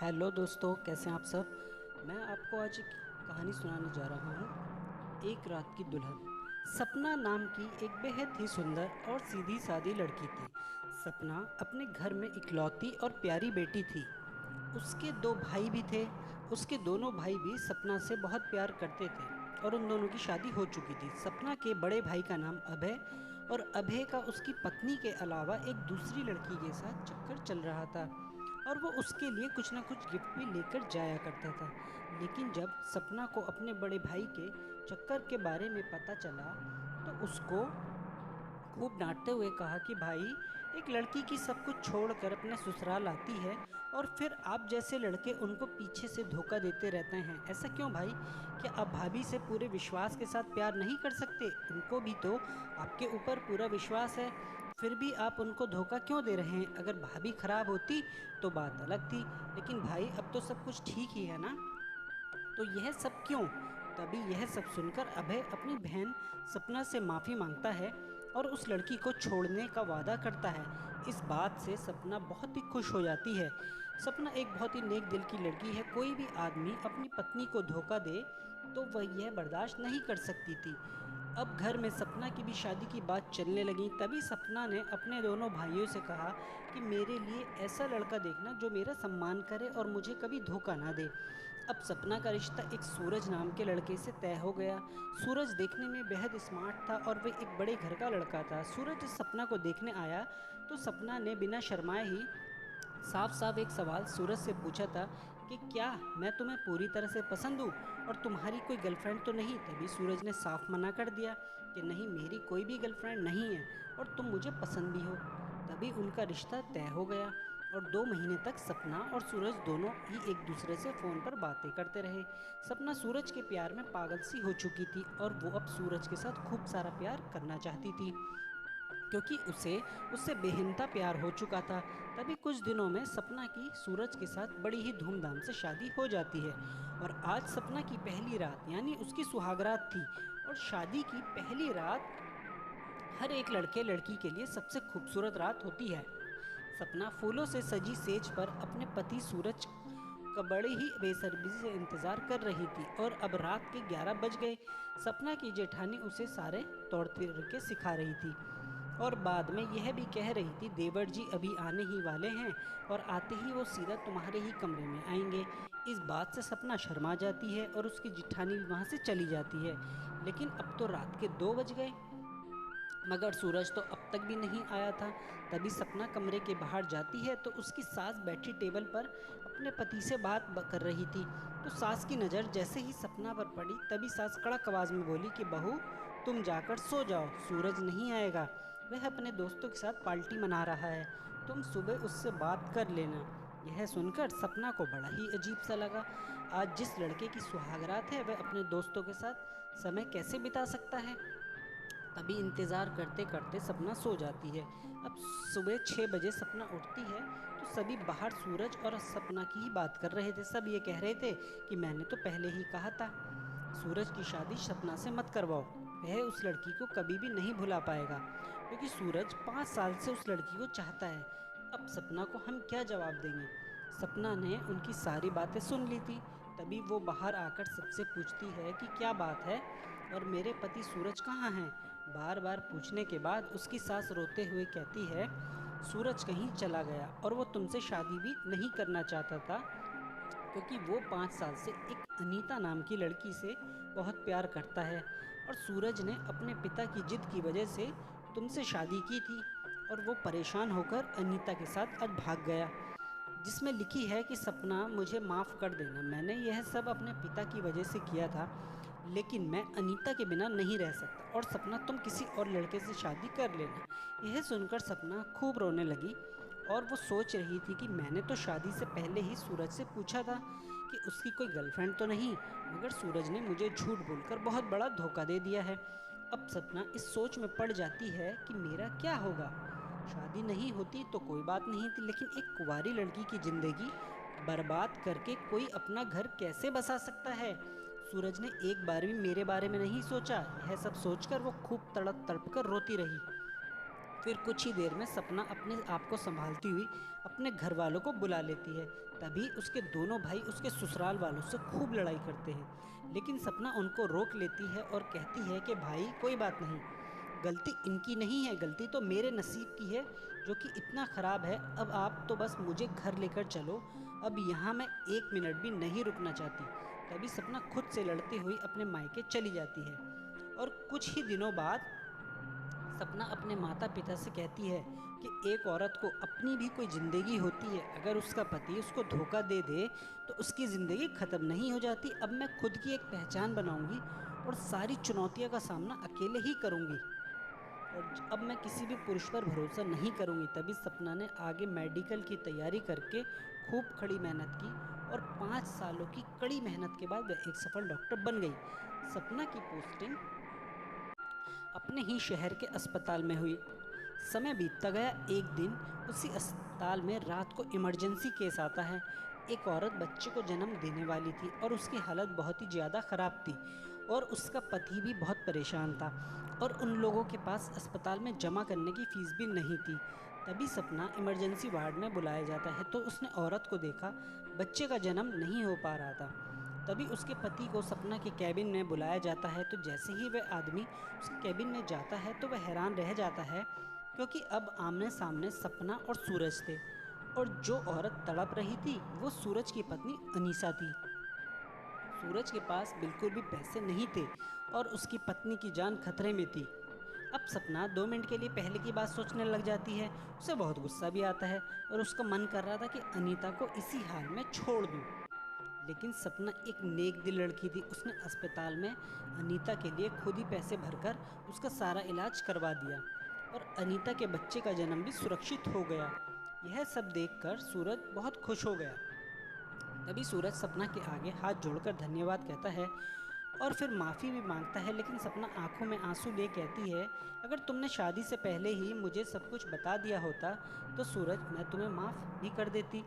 Hello दोस्तों, कैसे हैं आप सब। मैं आपको आज एक कहानी सुनाने जा रहा हूँ। एक रात की दुल्हन। सपना नाम की एक बेहद ही सुंदर और सीधी सादी लड़की थी। सपना अपने घर में इकलौती और प्यारी बेटी थी। उसके दो भाई भी थे। उसके दोनों भाई भी सपना से बहुत प्यार करते थे और उन दोनों की शादी हो चुकी थी। सपना के बड़े भाई का नाम अभय और अभय का उसकी पत्नी के अलावा एक दूसरी लड़की के साथ चक्कर चल रहा था और वो उसके लिए कुछ ना कुछ गिफ्ट भी लेकर जाया करता था। लेकिन जब सपना को अपने बड़े भाई के चक्कर के बारे में पता चला तो उसको खूब डांटते हुए कहा कि भाई, एक लड़की की सब कुछ छोड़कर अपने ससुराल आती है और फिर आप जैसे लड़के उनको पीछे से धोखा देते रहते हैं। ऐसा क्यों भाई? क्या आप भाभी से पूरे विश्वास के साथ प्यार नहीं कर सकते? उनको भी तो आपके ऊपर पूरा विश्वास है, फिर भी आप उनको धोखा क्यों दे रहे हैं? अगर भाभी खराब होती तो बात अलग थी, लेकिन भाई अब तो सब कुछ ठीक ही है ना, तो यह सब क्यों? तभी यह सब सुनकर अभय अपनी बहन सपना से माफ़ी मांगता है और उस लड़की को छोड़ने का वादा करता है। इस बात से सपना बहुत ही खुश हो जाती है। सपना एक बहुत ही नेक दिल की लड़की है। कोई भी आदमी अपनी पत्नी को धोखा दे तो वह यह बर्दाश्त नहीं कर सकती थी। अब घर में सपना की भी शादी की बात चलने लगी। तभी सपना ने अपने दोनों भाइयों से कहा कि मेरे लिए ऐसा लड़का देखना जो मेरा सम्मान करे और मुझे कभी धोखा ना दे। अब सपना का रिश्ता एक सूरज नाम के लड़के से तय हो गया। सूरज देखने में बेहद स्मार्ट था और वह एक बड़े घर का लड़का था। सूरज जब सपना को देखने आया तो सपना ने बिना शर्माए ही साफ साफ एक सवाल सूरज से पूछा था कि क्या मैं तुम्हें पूरी तरह से पसंद हूँ और तुम्हारी कोई गर्लफ्रेंड तो नहीं? तभी सूरज ने साफ मना कर दिया कि नहीं, मेरी कोई भी गर्लफ्रेंड नहीं है और तुम मुझे पसंद भी हो। तभी उनका रिश्ता तय हो गया और 2 महीने तक सपना और सूरज दोनों ही एक दूसरे से फ़ोन पर बातें करते रहे। सपना सूरज के प्यार में पागल सी हो चुकी थी और वो अब सूरज के साथ खूब सारा प्यार करना चाहती थी, क्योंकि उसे उससे बेहिंता प्यार हो चुका था। तभी कुछ दिनों में सपना की सूरज के साथ बड़ी ही धूमधाम से शादी हो जाती है और आज सपना की पहली रात यानी उसकी सुहागरात थी। और शादी की पहली रात हर एक लड़के लड़की के लिए सबसे खूबसूरत रात होती है। सपना फूलों से सजी सेज पर अपने पति सूरज का बड़े ही बेसब्री से इंतजार कर रही थी और अब रात के 11 बज गए। सपना की जेठानी उसे सारे तौर तरीके सिखा रही थी और बाद में यह भी कह रही थी, देवर जी अभी आने ही वाले हैं और आते ही वो सीधा तुम्हारे ही कमरे में आएंगे। इस बात से सपना शर्मा जाती है और उसकी जिठानी भी वहाँ से चली जाती है। लेकिन अब तो रात के 2 बज गए मगर सूरज तो अब तक भी नहीं आया था। तभी सपना कमरे के बाहर जाती है तो उसकी सास बैठी टेबल पर अपने पति से बात कर रही थी। तो सास की नज़र जैसे ही सपना पर पड़ी तभी सास कड़क आवाज़ में बोली कि बहू, तुम जाकर सो जाओ, सूरज नहीं आएगा, वह अपने दोस्तों के साथ पार्टी मना रहा है, तुम सुबह उससे बात कर लेना। यह सुनकर सपना को बड़ा ही अजीब सा लगा। आज जिस लड़के की सुहागरात है वह अपने दोस्तों के साथ समय कैसे बिता सकता है? तभी इंतज़ार करते करते सपना सो जाती है। अब सुबह 6 बजे सपना उठती है तो सभी बाहर सूरज और सपना की ही बात कर रहे थे। सब ये कह रहे थे कि मैंने तो पहले ही कहा था सूरज की शादी सपना से मत करवाओ, वह उस लड़की को कभी भी नहीं भुला पाएगा, क्योंकि सूरज 5 साल से उस लड़की को चाहता है। अब सपना को हम क्या जवाब देंगे? सपना ने उनकी सारी बातें सुन ली थी। तभी वो बाहर आकर सबसे पूछती है कि क्या बात है और मेरे पति सूरज कहाँ हैं? बार बार पूछने के बाद उसकी सास रोते हुए कहती है, सूरज कहीं चला गया और वो तुमसे शादी भी नहीं करना चाहता था, क्योंकि वो 5 साल से एक अनीता नाम की लड़की से बहुत प्यार करता है और सूरज ने अपने पिता की जिद की वजह से तुमसे शादी की थी और वो परेशान होकर अनीता के साथ आज भाग गया, जिसमें लिखी है कि सपना, मुझे माफ़ कर देना, मैंने यह सब अपने पिता की वजह से किया था, लेकिन मैं अनीता के बिना नहीं रह सकता और सपना तुम किसी और लड़के से शादी कर लेना। यह सुनकर सपना खूब रोने लगी और वो सोच रही थी कि मैंने तो शादी से पहले ही सूरज से पूछा था कि उसकी कोई गर्लफ्रेंड तो नहीं, मगर सूरज ने मुझे झूठ बोलकर बहुत बड़ा धोखा दे दिया है। अब सपना इस सोच में पड़ जाती है कि मेरा क्या होगा। शादी नहीं होती तो कोई बात नहीं थी, लेकिन एक कुंवारी लड़की की ज़िंदगी बर्बाद करके कोई अपना घर कैसे बसा सकता है? सूरज ने एक बार भी मेरे बारे में नहीं सोचा। यह सब सोचकर वो खूब तड़प तड़प कर रोती रही। फिर कुछ ही देर में सपना अपने आप को संभालती हुई अपने घर वालों को बुला लेती है। तभी उसके दोनों भाई उसके ससुराल वालों से खूब लड़ाई करते हैं, लेकिन सपना उनको रोक लेती है और कहती है कि भाई कोई बात नहीं, गलती इनकी नहीं है, गलती तो मेरे नसीब की है जो कि इतना ख़राब है। अब आप तो बस मुझे घर लेकर चलो, अब यहाँ मैं 1 मिनट भी नहीं रुकना चाहती। तभी सपना खुद से लड़ती हुई अपने मायके चली जाती है। और कुछ ही दिनों बाद सपना अपने माता पिता से कहती है कि एक औरत को अपनी भी कोई ज़िंदगी होती है, अगर उसका पति उसको धोखा दे दे तो उसकी ज़िंदगी ख़त्म नहीं हो जाती। अब मैं खुद की एक पहचान बनाऊंगी और सारी चुनौतियों का सामना अकेले ही करूंगी, और अब मैं किसी भी पुरुष पर भरोसा नहीं करूंगी। तभी सपना ने आगे मेडिकल की तैयारी करके खूब खड़ी मेहनत की, और 5 सालों की कड़ी मेहनत के बाद वह एक सफल डॉक्टर बन गई। सपना की पोस्टिंग अपने ही शहर के अस्पताल में हुई। समय बीतता गया। एक दिन उसी अस्पताल में रात को इमरजेंसी केस आता है। एक औरत बच्चे को जन्म देने वाली थी और उसकी हालत बहुत ही ज़्यादा ख़राब थी, और उसका पति भी बहुत परेशान था, और उन लोगों के पास अस्पताल में जमा करने की फ़ीस भी नहीं थी। तभी सपना इमरजेंसी वार्ड में बुलाया जाता है तो उसने औरत को देखा, बच्चे का जन्म नहीं हो पा रहा था। तभी उसके पति को सपना के कैबिन में बुलाया जाता है, तो जैसे ही वह आदमी उसके कैबिन में जाता है तो वह हैरान रह जाता है, क्योंकि अब आमने सामने सपना और सूरज थे, और जो औरत तड़प रही थी वो सूरज की पत्नी अनीसा थी। सूरज के पास बिल्कुल भी पैसे नहीं थे और उसकी पत्नी की जान खतरे में थी। अब सपना 2 मिनट के लिए पहले की बात सोचने लग जाती है। उसे बहुत गुस्सा भी आता है और उसका मन कर रहा था कि अनीता को इसी हाल में छोड़ दूं। लेकिन सपना एक नेक दिल लड़की थी। उसने अस्पताल में अनीता के लिए खुद ही पैसे भरकर उसका सारा इलाज करवा दिया, और अनीता के बच्चे का जन्म भी सुरक्षित हो गया। यह सब देखकर सूरज बहुत खुश हो गया। तभी सूरज सपना के आगे हाथ जोड़कर धन्यवाद कहता है और फिर माफ़ी भी मांगता है, लेकिन सपना आंखों में आंसू लिए कहती है, अगर तुमने शादी से पहले ही मुझे सब कुछ बता दिया होता तो सूरज मैं तुम्हें माफ़ भी कर देती,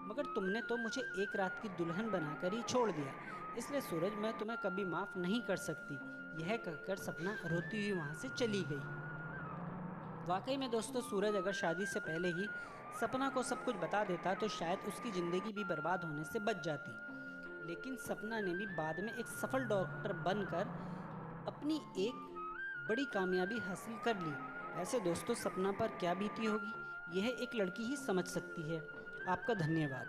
मगर तुमने तो मुझे एक रात की दुल्हन बनाकर ही छोड़ दिया, इसलिए सूरज मैं तुम्हें कभी माफ़ नहीं कर सकती। यह कहकर सपना रोती हुई वहाँ से चली गई। वाकई में दोस्तों, सूरज अगर शादी से पहले ही सपना को सब कुछ बता देता तो शायद उसकी ज़िंदगी भी बर्बाद होने से बच जाती। लेकिन सपना ने भी बाद में एक सफल डॉक्टर बनकर अपनी एक बड़ी कामयाबी हासिल कर ली। वैसे दोस्तों, सपना पर क्या बीती होगी यह एक लड़की ही समझ सकती है। आपका धन्यवाद।